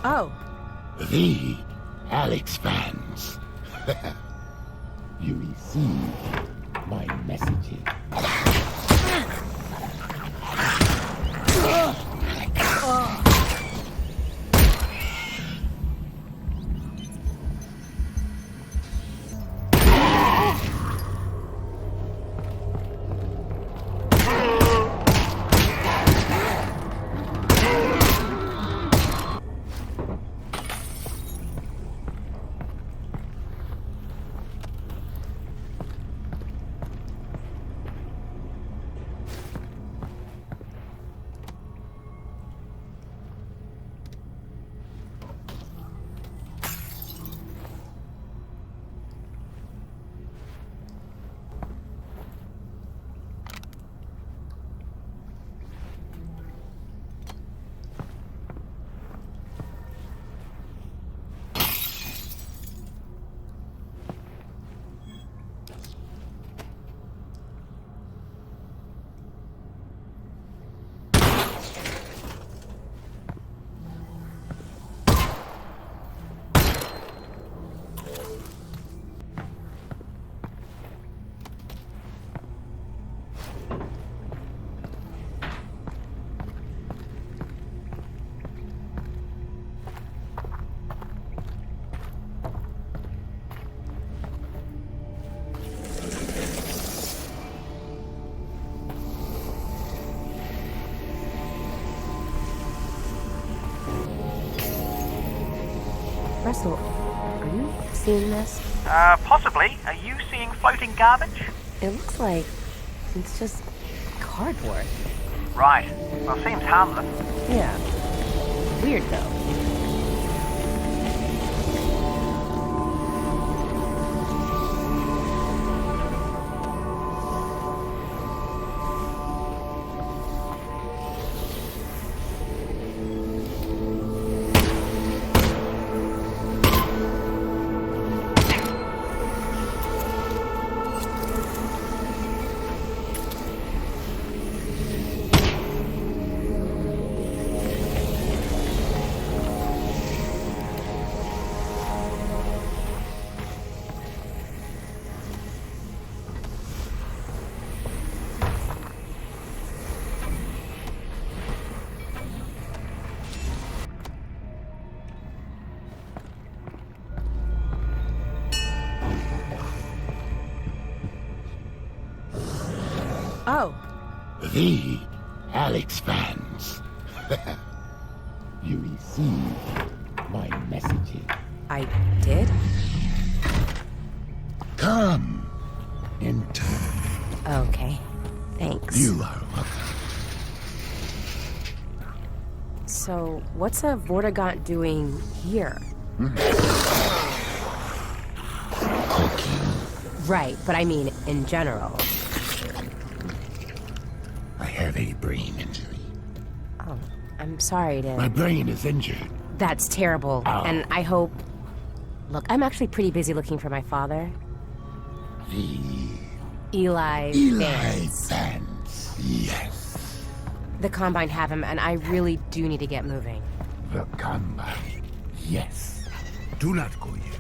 Oh. The Alyx fans. You received my messages. Russell, are you seeing this? Possibly. Are you seeing floating garbage? It looks like it's just cardboard. Right. Well, seems harmless. Yeah. Weird, though. Oh. The Alyx fans. You received my messages. I did? Come. Enter. Okay. Thanks. You are welcome. So, what's a Vortigaunt doing here? Cooking. Right, but I mean in general. I have a brain injury. Oh, I'm sorry to... My brain is injured. That's terrible, Oh. and I hope... Look, I'm actually pretty busy looking for my father. The Eli Vance. Vance. Yes. The Combine have him, and I really do need to get moving. The Combine. Yes. Do not go yet.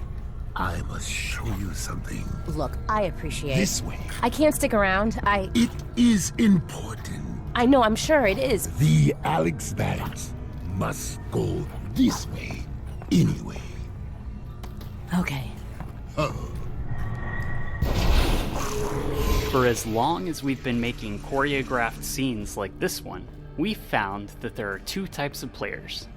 I must show you something. Look, I appreciate... This way. I can't stick around, It is important. I know, I'm sure it is. The Alyx Vance must go this way anyway. Okay. For as long as we've been making choreographed scenes like this one, we've found that there are two types of players.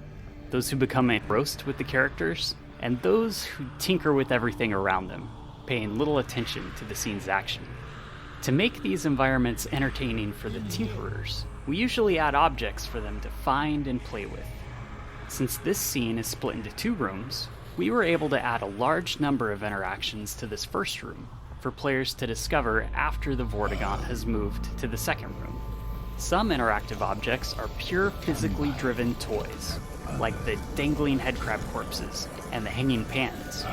Those who become engrossed with the characters, and those who tinker with everything around them, paying little attention to the scene's action. To make these environments entertaining for the tinkerers, we usually add objects for them to find and play with. Since this scene is split into two rooms, we were able to add a large number of interactions to this first room for players to discover after the Vortigaunt has moved to the second room. Some interactive objects are pure physically driven toys, like the dangling headcrab corpses and the hanging pans.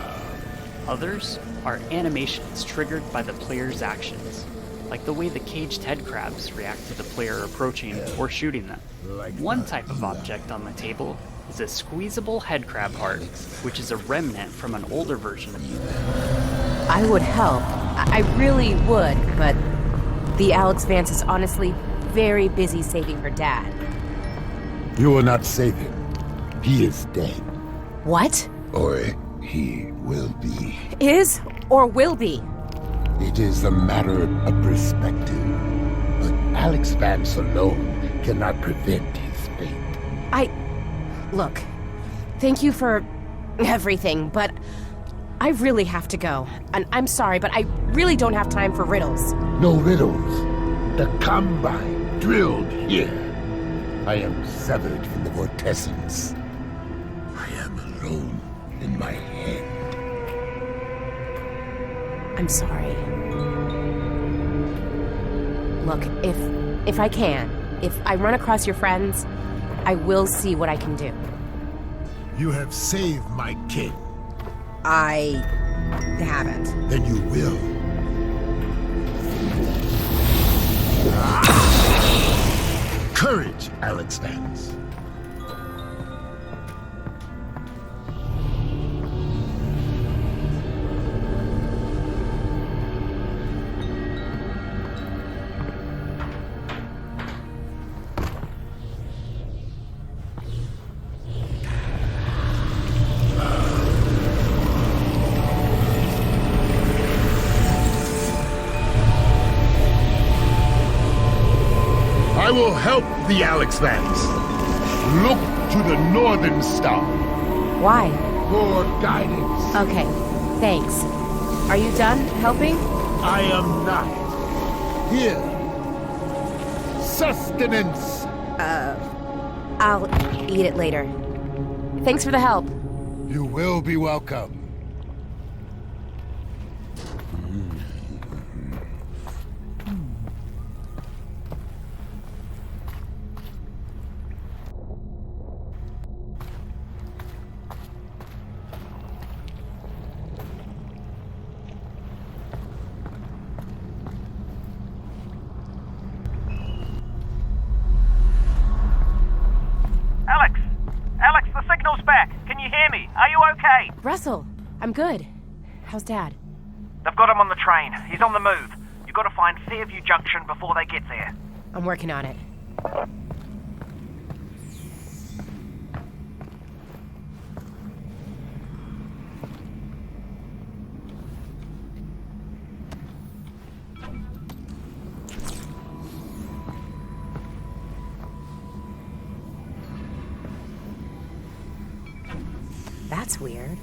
Others are animations triggered by the player's actions, like the way the caged headcrabs react to the player approaching or shooting them. One type of object on the table is a squeezable headcrab heart, which is a remnant from an older version. I would help. I really would, but the Alyx Vance is honestly very busy saving her dad. You will not save him. He is dead. What? Or he will be. Is or will be? It is a matter of perspective. But Alyx Vance alone cannot prevent his fate. Look, thank you for everything, but I really have to go. And I'm sorry, but I really don't have time for riddles. No riddles. The Combine drilled here. I am severed from the Vortessence. I am alone in my head. I'm sorry. Look, if I can, if I run across your friends, I will see what I can do. You have saved my kid. I haven't. Then you will. Courage, Alyx Vance. I will help the Alyx Vance. Look to the Northern Star Why? for guidance. Okay, thanks. Are you done helping? I am not. Here. Sustenance. I'll eat it later. Thanks for the help. You will be welcome. Alex, the signal's back. Can you hear me? Are you okay? Russell, I'm good. How's Dad? They've got him on the train. He's on the move. You've got to find Fairview Junction before they get there. I'm working on it. That's weird.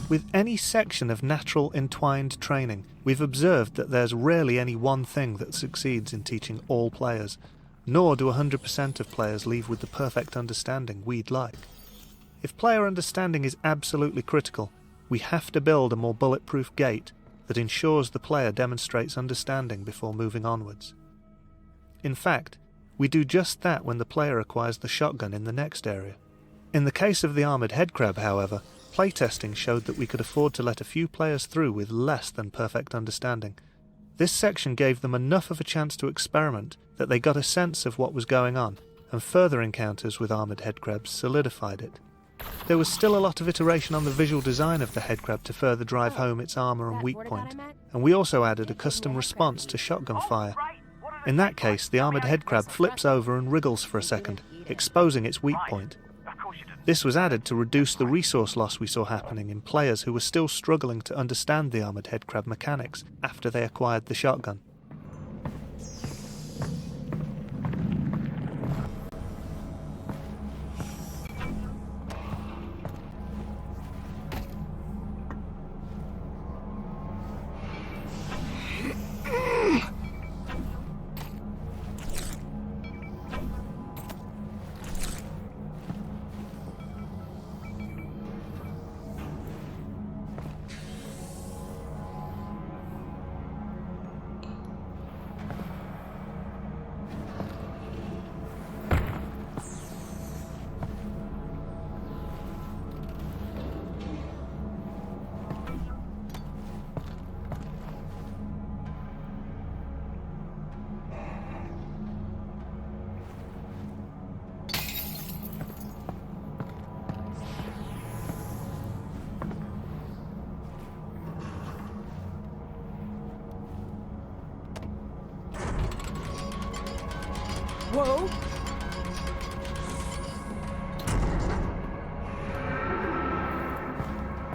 With any section of natural entwined training, we've observed that there's rarely any one thing that succeeds in teaching all players, nor do 100% of players leave with the perfect understanding we'd like. If player understanding is absolutely critical, we have to build a more bulletproof gate that ensures the player demonstrates understanding before moving onwards. In fact, we do just that when the player acquires the shotgun in the next area. In the case of the armoured headcrab, however, playtesting showed that we could afford to let a few players through with less than perfect understanding. This section gave them enough of a chance to experiment that they got a sense of what was going on, and further encounters with armoured headcrabs solidified it. There was still a lot of iteration on the visual design of the headcrab to further drive home its armour and weak point, and we also added a custom response to shotgun fire. In that case, the armoured headcrab flips over and wriggles for a second, exposing its weak point. This was added to reduce the resource loss we saw happening in players who were still struggling to understand the armoured headcrab mechanics after they acquired the shotgun. Whoa!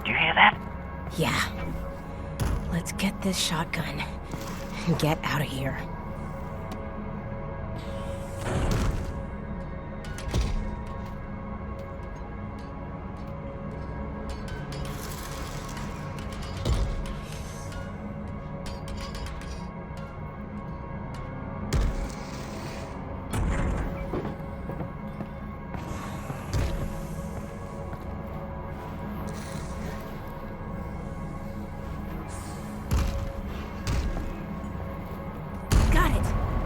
Do you hear that? Yeah. Let's get this shotgun and get out of here.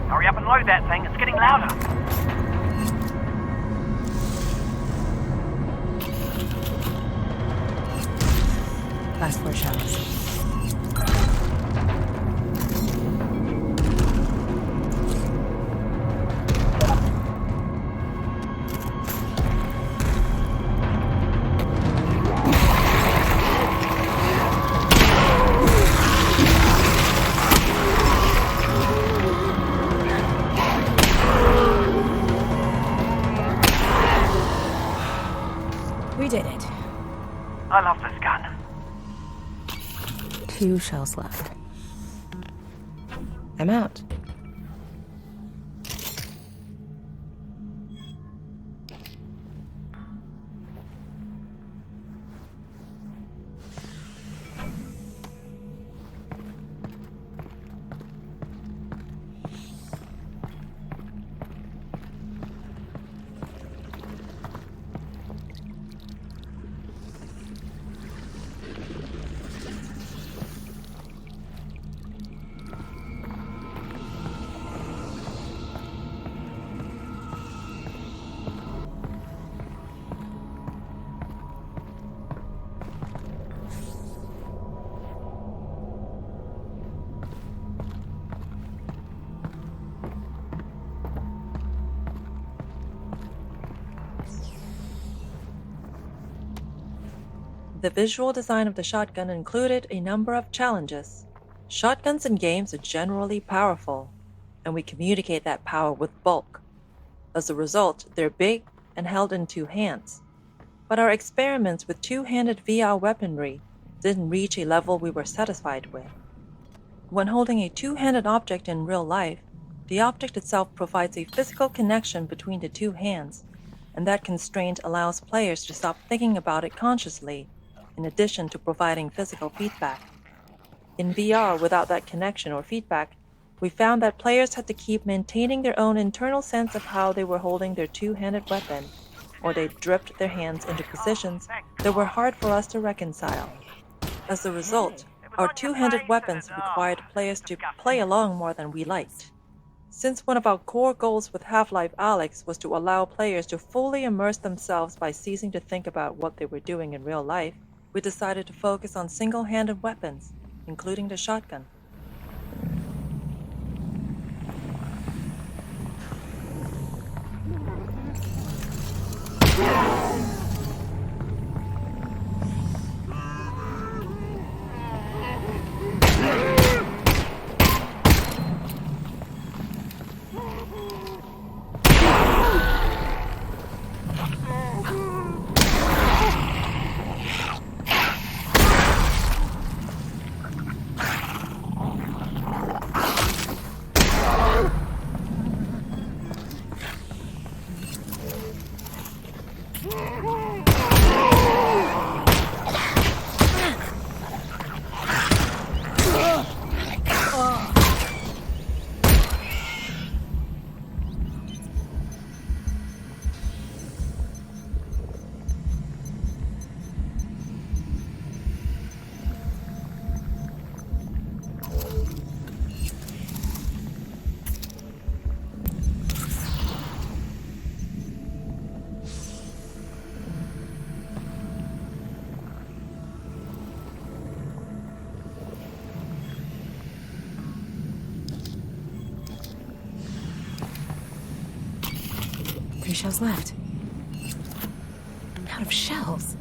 Hurry up and load that thing, it's getting louder. Last 4 shots. We did it. I love this gun. 2 shells left. I'm out. The visual design of the shotgun included a number of challenges. Shotguns in games are generally powerful, and we communicate that power with bulk. As a result, they're big and held in 2 hands. But our experiments with 2-handed VR weaponry didn't reach a level we were satisfied with. When holding a 2-handed object in real life, the object itself provides a physical connection between the 2 hands, and that constraint allows players to stop thinking about it consciously in addition to providing physical feedback. In VR, without that connection or feedback, we found that players had to keep maintaining their own internal sense of how they were holding their two-handed weapon, or they dripped their hands into positions that were hard for us to reconcile. As a result, our two-handed weapons required players to play along more than we liked. Since one of our core goals with Half Life Alyx was to allow players to fully immerse themselves by ceasing to think about what they were doing in real life, we decided to focus on single-handed weapons, including the shotgun. Three shells left. I'm out of shells.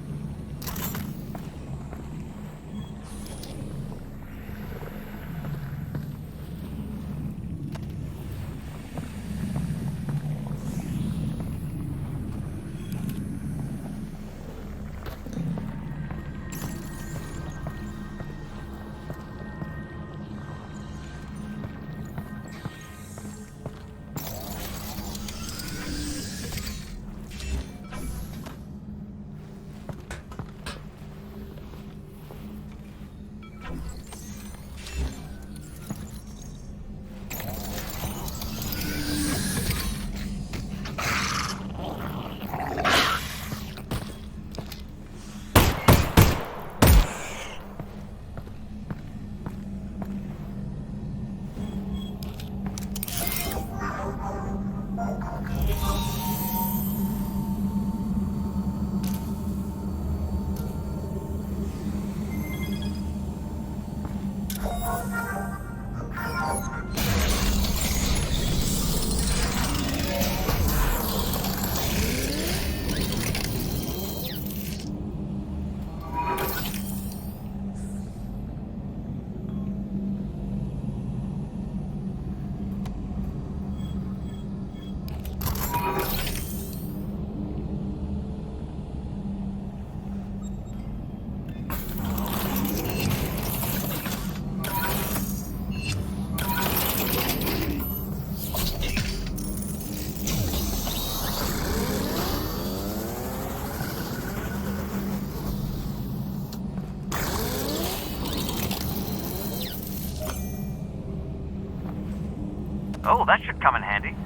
Oh, that should come in handy.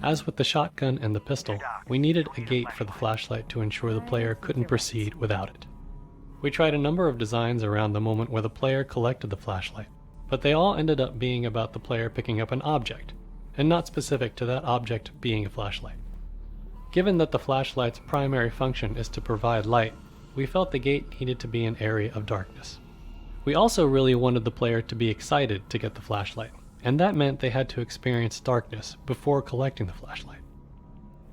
As with the shotgun and the pistol, we needed a gate for the flashlight to ensure the player couldn't proceed without it. We tried a number of designs around the moment where the player collected the flashlight, but they all ended up being about the player picking up an object, and not specific to that object being a flashlight. Given that the flashlight's primary function is to provide light, we felt the gate needed to be an area of darkness. We also really wanted the player to be excited to get the flashlight, and that meant they had to experience darkness before collecting the flashlight.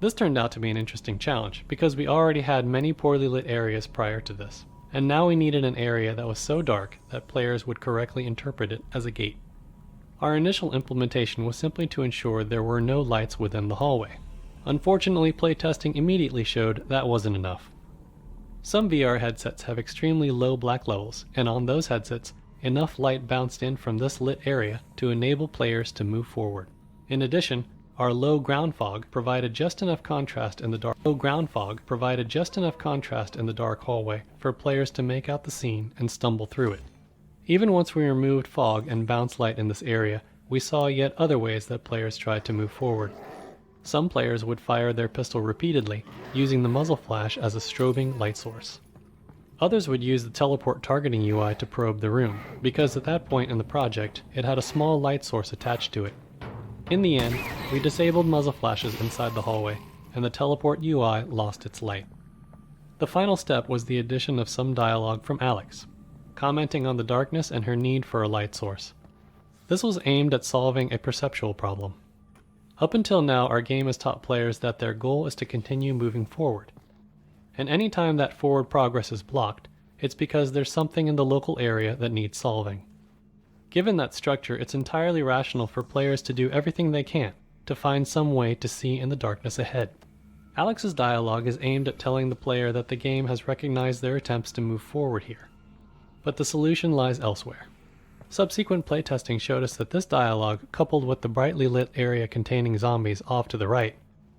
This turned out to be an interesting challenge because we already had many poorly lit areas prior to this, and now we needed an area that was so dark that players would correctly interpret it as a gate. Our initial implementation was simply to ensure there were no lights within the hallway. Unfortunately, playtesting immediately showed that wasn't enough. Some VR headsets have extremely low black levels, and on those headsets, enough light bounced in from this lit area to enable players to move forward. In addition, our low ground fog provided just enough contrast in the dark hallway for players to make out the scene and stumble through it. Even once we removed fog and bounce light in this area, we saw yet other ways that players tried to move forward. Some players would fire their pistol repeatedly, using the muzzle flash as a strobing light source. Others would use the teleport targeting UI to probe the room, because at that point in the project, it had a small light source attached to it. In the end, we disabled muzzle flashes inside the hallway, and the teleport UI lost its light. The final step was the addition of some dialogue from Alyx, commenting on the darkness and her need for a light source. This was aimed at solving a perceptual problem. Up until now, our game has taught players that their goal is to continue moving forward. And any time that forward progress is blocked, it's because there's something in the local area that needs solving. Given that structure, it's entirely rational for players to do everything they can to find some way to see in the darkness ahead. Alyx's dialogue is aimed at telling the player that the game has recognized their attempts to move forward here, but the solution lies elsewhere. Subsequent playtesting showed us that this dialogue, coupled with the brightly lit area containing zombies off to the right,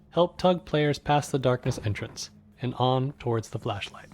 helped tug players past the darkness entrance and on towards the flashlight.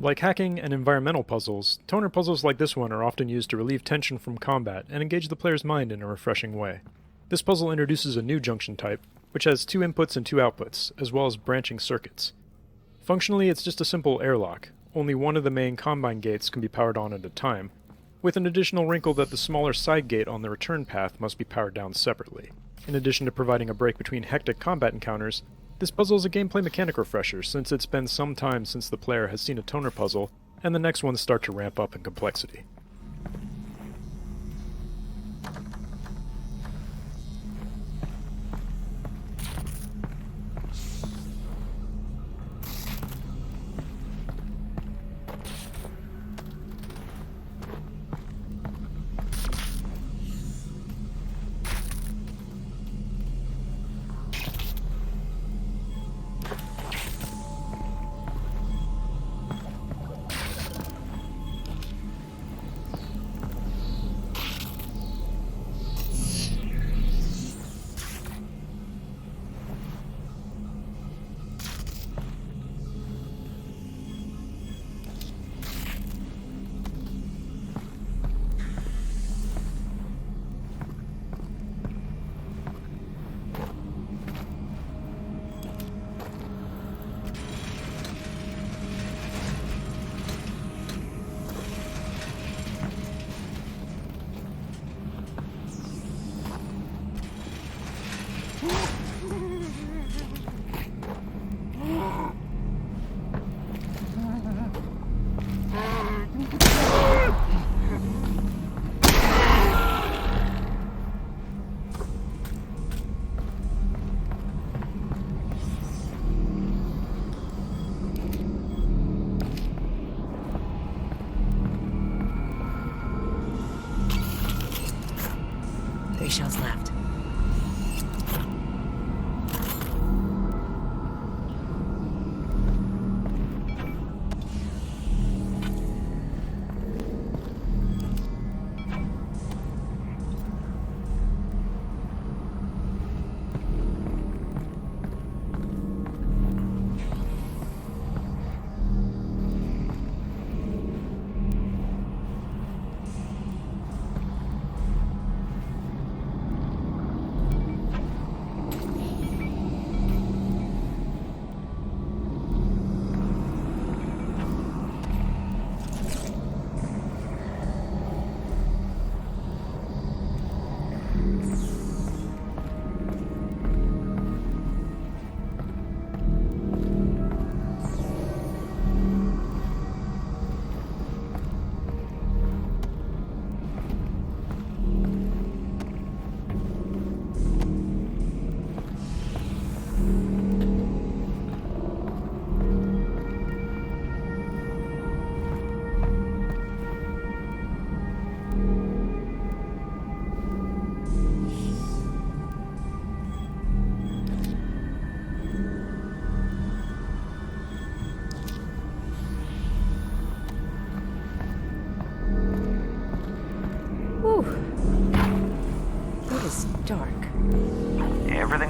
Like hacking and environmental puzzles, toner puzzles like this one are often used to relieve tension from combat and engage the player's mind in a refreshing way. This puzzle introduces a new junction type, which has 2 inputs and 2 outputs, as well as branching circuits. Functionally, it's just a simple airlock. Only one of the main combine gates can be powered on at a time, with an additional wrinkle that the smaller side gate on the return path must be powered down separately. In addition to providing a break between hectic combat encounters, this puzzle is a gameplay mechanic refresher, since it's been some time since the player has seen a toner puzzle, and the next ones start to ramp up in complexity.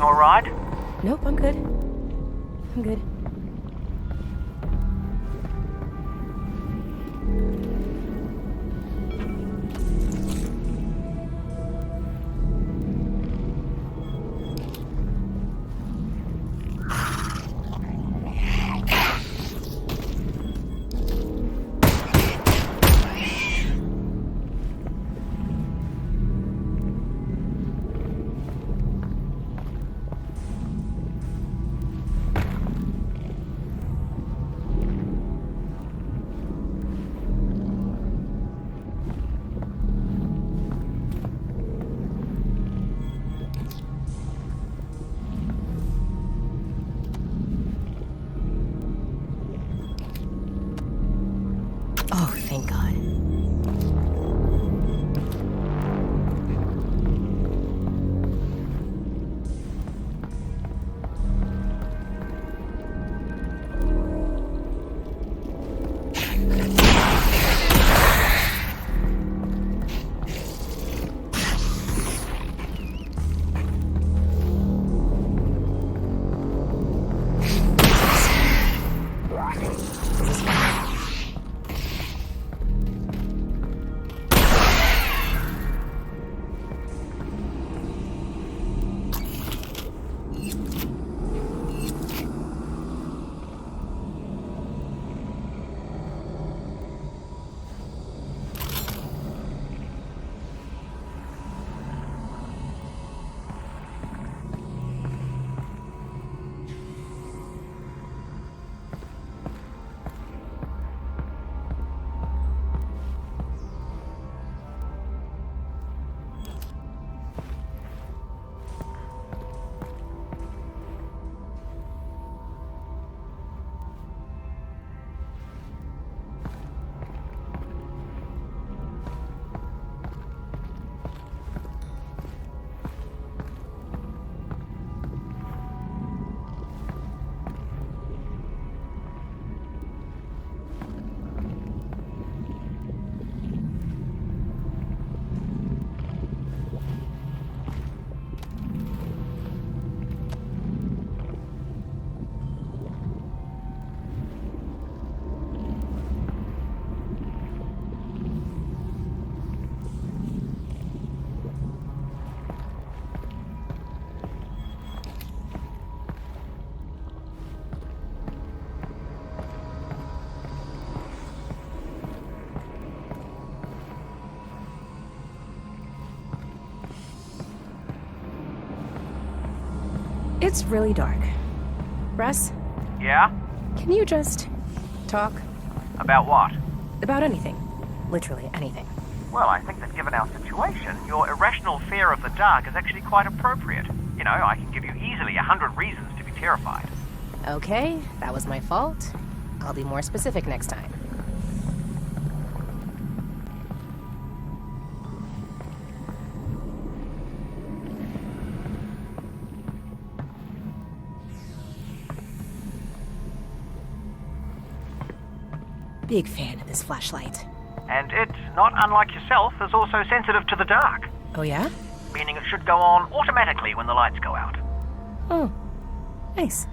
all right? Nope, I'm good. I'm good. Oh, thank God. It's really dark. Russ, Yeah? can you just talk About what? about anything? Literally anything. Well, I think that given our situation, your irrational fear of the dark is actually quite appropriate. You know, I can give you easily 100 reasons to be terrified. Okay, that was my fault. I'll be more specific next time. Big fan of this flashlight. And it, not unlike yourself, is also sensitive to the dark, Oh yeah? meaning it should go on automatically when the lights go out. Oh, nice.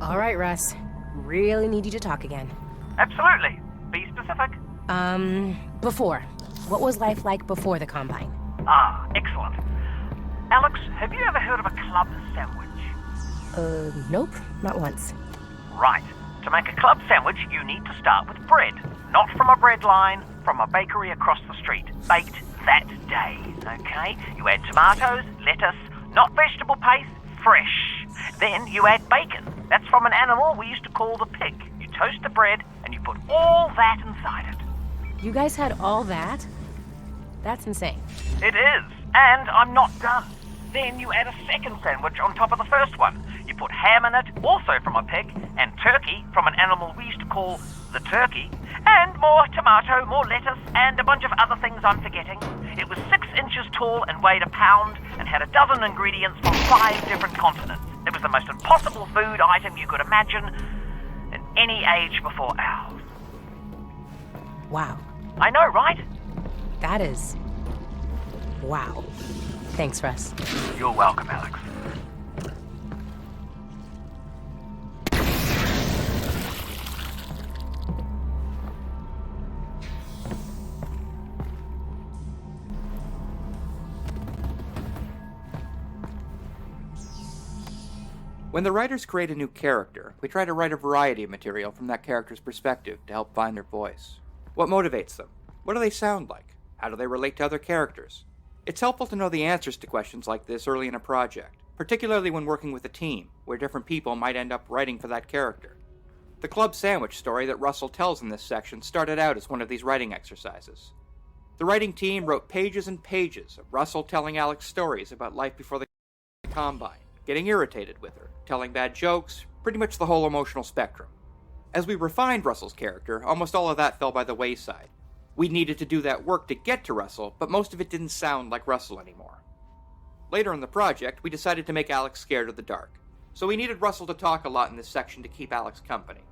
All right, Russ. Really need you to talk again. Absolutely. Be specific. Before. What was life like before the Combine? Ah, excellent. Alex, have you ever heard of a club sandwich? Nope, not once. Right. To make a club sandwich, you need to start with bread. Not from a bread line, from a bakery across the street. Baked that day, okay? You add tomatoes, lettuce, not vegetable paste, fresh. Then you add bacon. That's from an animal we used to call the pig. You toast the bread, and you put all that inside it. You guys had all that? That's insane. It is, and I'm not done. Then you add a second sandwich on top of the first one. You put ham in it, also from a pig, and turkey from an animal we used to call the turkey, and more tomato, more lettuce, and a bunch of other things I'm forgetting. It was 6 inches tall and weighed a pound, and had a dozen ingredients from 5 different continents. It was the most impossible food item you could imagine in any age before ours. Wow. I know, right? That is... wow. Thanks, Russ. You're welcome, Alex. When the writers create a new character, we try to write a variety of material from that character's perspective to help find their voice. What motivates them? What do they sound like? How do they relate to other characters? It's helpful to know the answers to questions like this early in a project, particularly when working with a team, where different people might end up writing for that character. The club sandwich story that Russell tells in this section started out as one of these writing exercises. The writing team wrote pages and pages of Russell telling Alex stories about life before the Combine, getting irritated with her, telling bad jokes, pretty much the whole emotional spectrum. As we refined Russell's character, almost all of that fell by the wayside. We needed to do that work to get to Russell, but most of it didn't sound like Russell anymore. Later in the project, we decided to make Alex scared of the dark, so we needed Russell to talk a lot in this section to keep Alex company.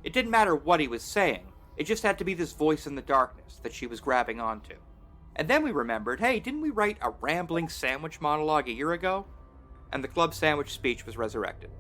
It didn't matter what he was saying, it just had to be this voice in the darkness that she was grabbing onto. And then we remembered, hey, didn't we write a rambling sandwich monologue a year ago? And the club sandwich speech was resurrected.